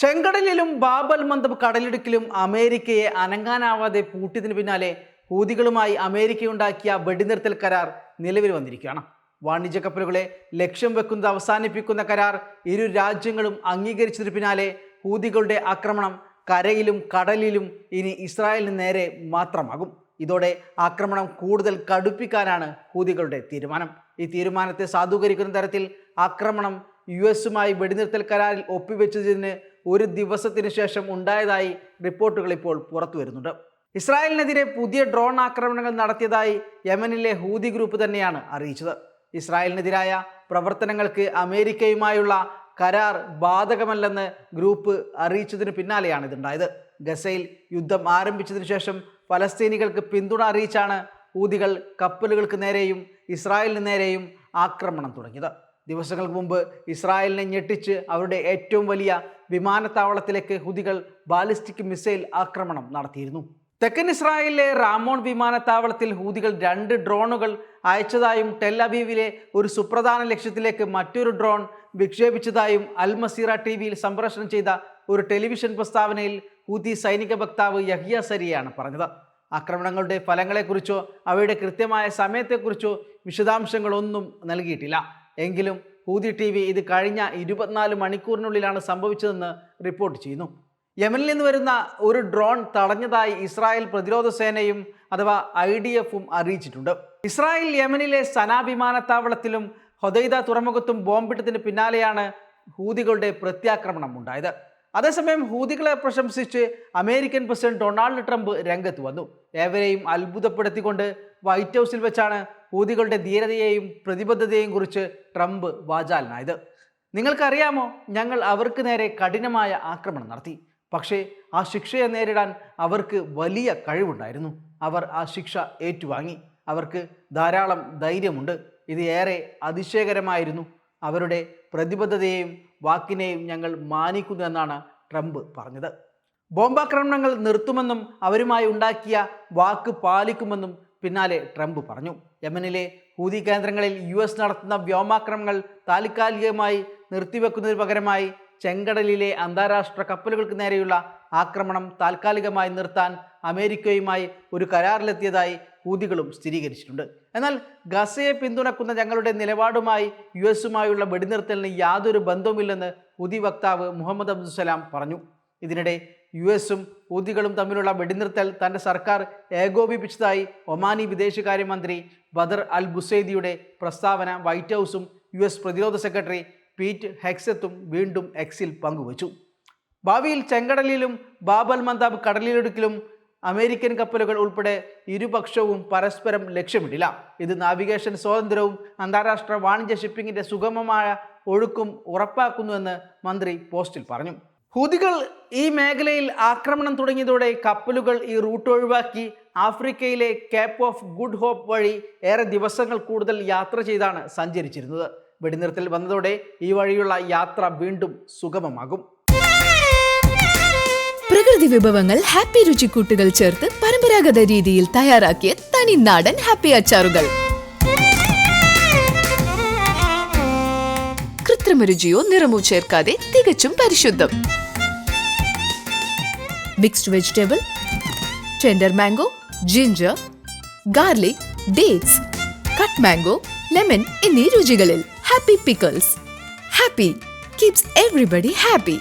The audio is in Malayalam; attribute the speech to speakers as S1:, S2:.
S1: ചെങ്കടലിലും ബാബൽ മന്ദബ് കടലിടുക്കിലും അമേരിക്കയെ അനങ്ങാനാവാതെ പൂട്ടിയതിന് പിന്നാലെ ഹൂതികളുമായി അമേരിക്കയുണ്ടാക്കിയ വെടിനിർത്തൽ കരാർ നിലവിൽ വന്നിരിക്കുകയാണ്. വാണിജ്യ കപ്പലുകളെ ലക്ഷ്യം വെക്കുന്നത് അവസാനിപ്പിക്കുന്ന കരാർ ഇരു രാജ്യങ്ങളും അംഗീകരിച്ചതിന് പിന്നാലെ ഹൂതികളുടെ ആക്രമണം കരയിലും കടലിലും ഇനി ഇസ്രായേലിന് നേരെ മാത്രമാകും. ഇതോടെ ആക്രമണം കൂടുതൽ കടുപ്പിക്കാനാണ് ഹൂതികളുടെ തീരുമാനം. ഈ തീരുമാനത്തെ സാധൂകരിക്കുന്ന തരത്തിൽ ആക്രമണം യുഎസുമായി വെടിനിർത്തൽ കരാറിൽ ഒപ്പുവെച്ചതിന് ഒരു ദിവസത്തിന് ശേഷം ഉണ്ടായതായി റിപ്പോർട്ടുകൾ ഇപ്പോൾ പുറത്തു വരുന്നുണ്ട്. ഇസ്രായേലിനെതിരെ പുതിയ ഡ്രോൺ ആക്രമണങ്ങൾ നടത്തിയതായി യമനിലെ ഹൂതി ഗ്രൂപ്പ് തന്നെയാണ് അറിയിച്ചത്. ഇസ്രായേലിനെതിരായ പ്രവർത്തനങ്ങൾക്ക് അമേരിക്കയുമായുള്ള കരാർ ബാധകമല്ലെന്ന് ഗ്രൂപ്പ് അറിയിച്ചതിന് പിന്നാലെയാണ് ഇതുണ്ടായത്. ഗസയിൽ യുദ്ധം ആരംഭിച്ചതിനു ശേഷം ഫലസ്തീനികൾക്ക് പിന്തുണ അറിയിച്ചാണ് ഹൂതികൾ കപ്പലുകൾക്ക് നേരെയും ഇസ്രായേലിന് നേരെയും ആക്രമണം തുടങ്ങിയത്. ദിവസങ്ങൾക്ക് മുമ്പ് ഇസ്രായേലിനെ ഞെട്ടിച്ച് അവരുടെ ഏറ്റവും വലിയ വിമാനത്താവളത്തിലേക്ക് ഹൂതികൾ ബാലിസ്റ്റിക് മിസൈൽ ആക്രമണം നടത്തിയിരുന്നു. തെക്കൻ ഇസ്രായേലിലെ റാമോൺ വിമാനത്താവളത്തിൽ ഹൂതികൾ 2 ഡ്രോണുകൾ അയച്ചതായും ടെൽ-അവീവിലെ ഒരു സുപ്രധാന ലക്ഷ്യത്തിലേക്ക് മറ്റൊരു ഡ്രോൺ വിക്ഷേപിച്ചതായും അൽ മസീറ ടിവിയിൽ സംപ്രേഷണം ചെയ്ത ഒരു ടെലിവിഷൻ പ്രസ്താവനയിൽ ഹൂതി സൈനിക വക്താവ് യഹ്യ സരിയാണ് പറഞ്ഞത്. ആക്രമണങ്ങളുടെ ഫലങ്ങളെക്കുറിച്ചോ അവയുടെ കൃത്യമായ സമയത്തെക്കുറിച്ചോ വിശദാംശങ്ങളൊന്നും നൽകിയിട്ടില്ല. എങ്കിലും ഹൂതി ടി.വി ഇത് കഴിഞ്ഞ 24 മണിക്കൂറിനുള്ളിലാണ് സംഭവിച്ചതെന്ന് റിപ്പോർട്ട് ചെയ്യുന്നു. യമനിൽ നിന്ന് വരുന്ന ഒരു ഡ്രോൺ തടഞ്ഞതായി ഇസ്രായേൽ പ്രതിരോധ സേനയും അഥവാ IDF-ഉം അറിയിച്ചിട്ടുണ്ട്. ഇസ്രായേൽ യമനിലെ സന വിമാനത്താവളത്തിലും ഹൊദൈദ തുറമുഖത്തും ബോംബിട്ടതിന് പിന്നാലെയാണ് ഹൂതികളുടെ പ്രത്യാക്രമണം ഉണ്ടായത്. അതേസമയം ഹൂതികളെ പ്രശംസിച്ച് അമേരിക്കൻ പ്രസിഡന്റ് ഡൊണാൾഡ് ട്രംപ് രംഗത്ത് വന്നു. ഏവരെയും അത്ഭുതപ്പെടുത്തിക്കൊണ്ട് വൈറ്റ് ഹൗസിൽ വെച്ചാണ് ഹൂതികളുടെ ധീരതയെയും പ്രതിബദ്ധതയെയും കുറിച്ച് ട്രംപ് വാചാലനായത്. നിങ്ങൾക്കറിയാമോ, ഞങ്ങൾ അവർക്ക് നേരെ കഠിനമായ ആക്രമണം നടത്തി. പക്ഷേ ആ ശിക്ഷയെ നേരിടാൻ അവർക്ക് വലിയ കഴിവുണ്ടായിരുന്നു. അവർ ആ ശിക്ഷ ഏറ്റുവാങ്ങി. അവർക്ക് ധാരാളം ധൈര്യമുണ്ട്. ഇത് ഏറെ അതിശയകരമായിരുന്നു. അവരുടെ പ്രതിബദ്ധതയെയും വാക്കിനെയും ഞങ്ങൾ മാനിക്കുന്നു എന്നാണ് ട്രംപ് പറഞ്ഞത്. ബോംബാക്രമണങ്ങൾ നിർത്തുമെന്നും അവരുമായി ഉണ്ടാക്കിയ വാക്ക് പാലിക്കുമെന്നും പിന്നാലെ ട്രംപ് പറഞ്ഞു. യമനിലെ ഹൂതി കേന്ദ്രങ്ങളിൽ US നടത്തുന്ന വ്യോമാക്രമണങ്ങൾ താൽക്കാലികമായി നിർത്തിവെക്കുന്നതിന് പകരമായി ചെങ്കടലിലെ അന്താരാഷ്ട്ര കപ്പലുകൾക്ക് നേരെയുള്ള ആക്രമണം താൽക്കാലികമായി നിർത്താൻ അമേരിക്കയുമായി ഒരു കരാറിലെത്തിയതായി ഹൂതികളും സ്ഥിരീകരിച്ചിട്ടുണ്ട്. എന്നാൽ ഗസയെ പിന്തുണക്കുന്ന ഞങ്ങളുടെ നിലപാടുമായി US-ഉമായുള്ള വെടിനിർത്തലിന് യാതൊരു ബന്ധവുമില്ലെന്ന് ഹൂതി വക്താവ് മുഹമ്മദ് അബ്ദുസലാം പറഞ്ഞു. ഇതിനിടെ US-ഉം ഹൂതികളും തമ്മിലുള്ള വെടിനിർത്തൽ തൻ്റെ സർക്കാർ ഏകോപിപ്പിച്ചതായി ഒമാനി വിദേശകാര്യമന്ത്രി ബദർ അൽ ബുസൈദിയുടെ പ്രസ്താവന വൈറ്റ് ഹൗസും US പ്രതിരോധ സെക്രട്ടറി പീറ്റ് ഹെക്സത്തും വീണ്ടും എക്സിൽ പങ്കുവച്ചു. ഭാവിയിൽ ചെങ്കടലിലും ബാബൽ മന്ദബ് കടലിടുക്കിലും അമേരിക്കൻ കപ്പലുകൾ ഉൾപ്പെടെ ഇരുപക്ഷവും പരസ്പരം ലക്ഷ്യമിടില്ല. ഇത് നാവിഗേഷൻ സ്വാതന്ത്ര്യവും അന്താരാഷ്ട്ര വാണിജ്യ ഷിപ്പിങ്ങിൻ്റെ സുഗമമായ ഒഴുക്കും ഉറപ്പാക്കുന്നുവെന്ന് മന്ത്രി പോസ്റ്റിൽ പറഞ്ഞു. ഹൂതികൾ ഈ മേഖലയിൽ ആക്രമണം തുടങ്ങിയതോടെ കപ്പലുകൾ ഈ റൂട്ട് ഒഴിവാക്കി ആഫ്രിക്കയിലെ കേപ്പ് ഓഫ് ഗുഡ് ഹോപ്പ് വഴി ഏറെ ദിവസങ്ങൾ കൂടുതൽ യാത്ര ചെയ്താണ് സഞ്ചരിച്ചിരുന്നത്. വെടിനിർത്തൽ വന്നതോടെ ഈ വഴിയുള്ള യാത്ര വീണ്ടും സുഗമമാകും.
S2: പ്രകൃതി വിഭവങ്ങൾ ഹാപ്പി രുചിക്കൂട്ടുകൾ ചേർത്ത് പരമ്പരാഗത രീതിയിൽ തയ്യാറാക്കിയ തനി നാടൻ ഹാപ്പി അച്ചാറുകൾ. കൃത്രിമ രുചിയോ നിറമോ ചേർക്കാതെ തികച്ചും പരിശുദ്ധം. Mixed vegetable, tender mango, ginger, garlic, dates, cut mango, lemon എന്നീ രുചികളിൽ happy pickles. Happy keeps everybody happy.